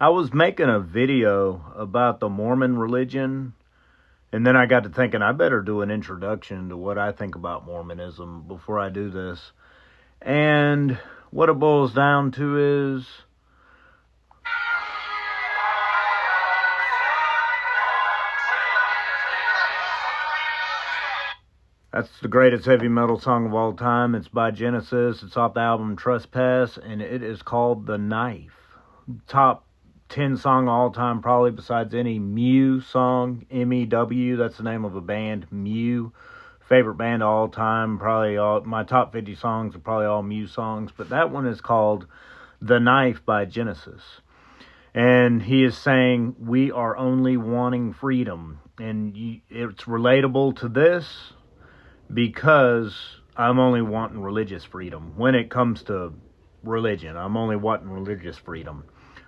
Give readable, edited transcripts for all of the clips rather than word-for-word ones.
I was making a video about the Mormon religion, and then I got to thinking I better do an introduction to what I think about Mormonism before I do this. And what it boils down to is that's the greatest heavy metal song of all time. It's by Genesis. It's off the album Trespass, and it is called The Knife. Top 10 song of all time, probably, besides any Mew song. MEW, that's the name of a band. Mew. Favorite band of all time. Probably all my top 50 songs are probably all Mew songs, but that one is called The Knife by Genesis. And he is saying, we are only wanting freedom. And it's relatable to this, because I'm only wanting religious freedom. When it comes to religion, I'm only wanting religious freedom.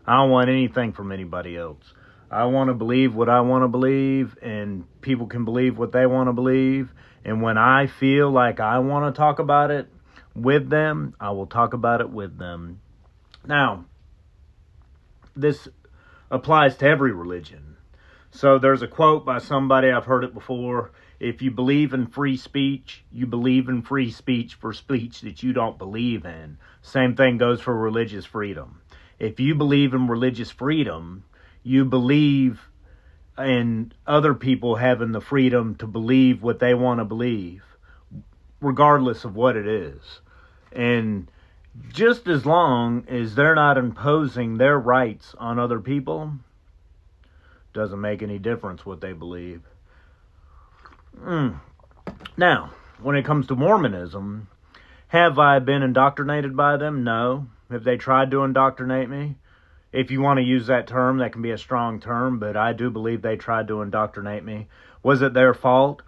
I don't want anything from anybody else. I want to believe what I want to believe, and people can believe what they want to believe. And when I feel like I want to talk about it with them, I will talk about it with them. Now, this applies to every religion. So there's a quote by somebody, I've heard it before. If you believe in free speech, you believe in free speech for speech that you don't believe in. Same thing goes for religious freedom. If you believe in religious freedom, you believe in other people having the freedom to believe what they want to believe, regardless of what it is. And just as long as they're not imposing their rights on other people, doesn't make any difference what they believe. Now, when it comes to Mormonism, have I been indoctrinated by them? No. Have they tried to indoctrinate me? If you want to use that term, that can be a strong term, but I do believe they tried to indoctrinate me. Was it their fault?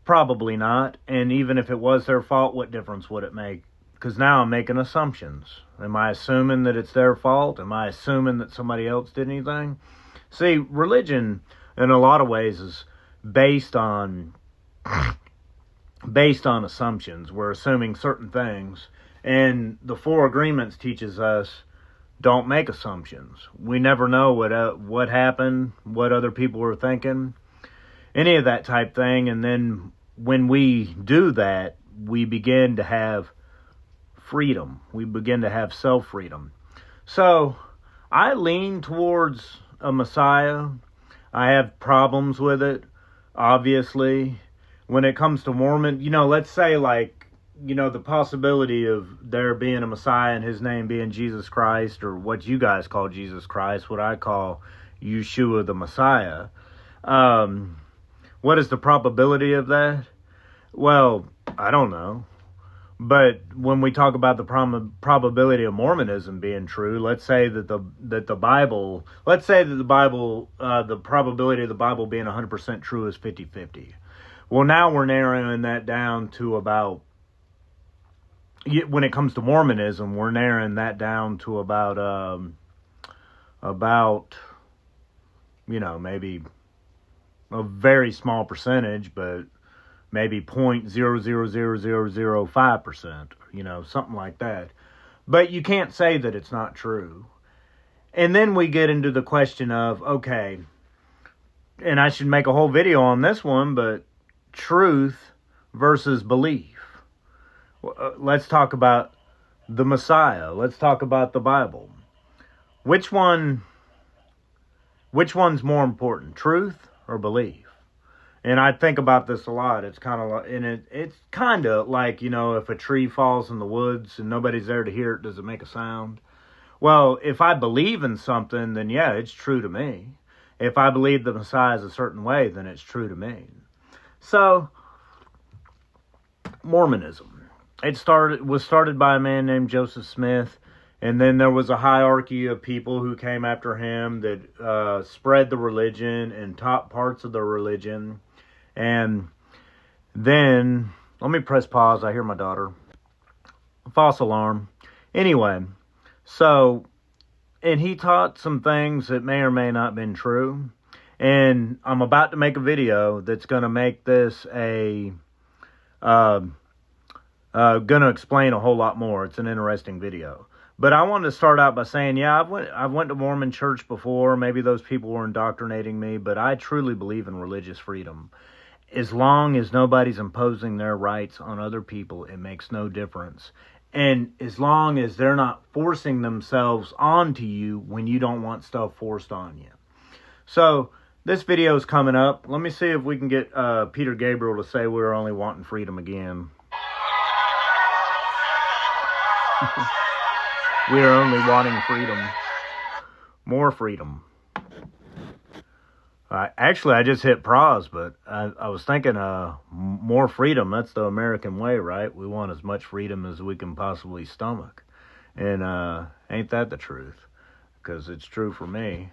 Probably not. And even if it was their fault, what difference would it make? Because now I'm making assumptions. Am I assuming that it's their fault? Am I assuming that somebody else did anything? See, religion, in a lot of ways, is based on assumptions. We're assuming certain things. And the Four Agreements teaches us, don't make assumptions. We never know what happened, what other people were thinking, any of that type thing. And then when we do that, we begin to have freedom. We begin to have self-freedom. So I lean towards a Messiah. I have problems with it, obviously. When it comes to Mormon, let's say the possibility of there being a Messiah and his name being Jesus Christ, or what you guys call Jesus Christ, what I call Yeshua the Messiah. What is the probability of that? Well, I don't know. But when we talk about the probability of Mormonism being true, let's say that the Bible, the probability of the Bible being 100% true is 50-50. Well, now we're narrowing that down to about, when it comes to Mormonism, we're narrowing that down to about maybe a very small percentage, but maybe 0.00005%, something like that. But you can't say that it's not true. And then we get into the question of, okay, and I should make a whole video on this one, but truth versus belief. Let's talk about the Messiah. Let's talk about the Bible. Which one's more important, truth or belief? And I think about this a lot. It's kind of like, if a tree falls in the woods and nobody's there to hear it, does it make a sound? Well, if I believe in something, then yeah, it's true to me. If I believe the Messiah is a certain way, then it's true to me. So, Mormonism. Was started by a man named Joseph Smith, and then there was a hierarchy of people who came after him that spread the religion and taught parts of the religion. And then, let me press pause. I hear my daughter. False alarm. Anyway, and he taught some things that may or may not have been true. And I'm about to make a video that's going to make this going to explain a whole lot more. It's an interesting video. But I wanted to start out by saying, yeah, I've went to Mormon church before. Maybe those people were indoctrinating me, but I truly believe in religious freedom. As long as nobody's imposing their rights on other people, it makes no difference. And as long as they're not forcing themselves onto you when you don't want stuff forced on you. So this video is coming up. Let me see if we can get Peter Gabriel to say we're only wanting freedom again. We are only wanting freedom. More freedom. Actually, I just hit pause, but I was thinking more freedom. That's the American way, right? We want as much freedom as we can possibly stomach. And ain't that the truth? Because it's true for me.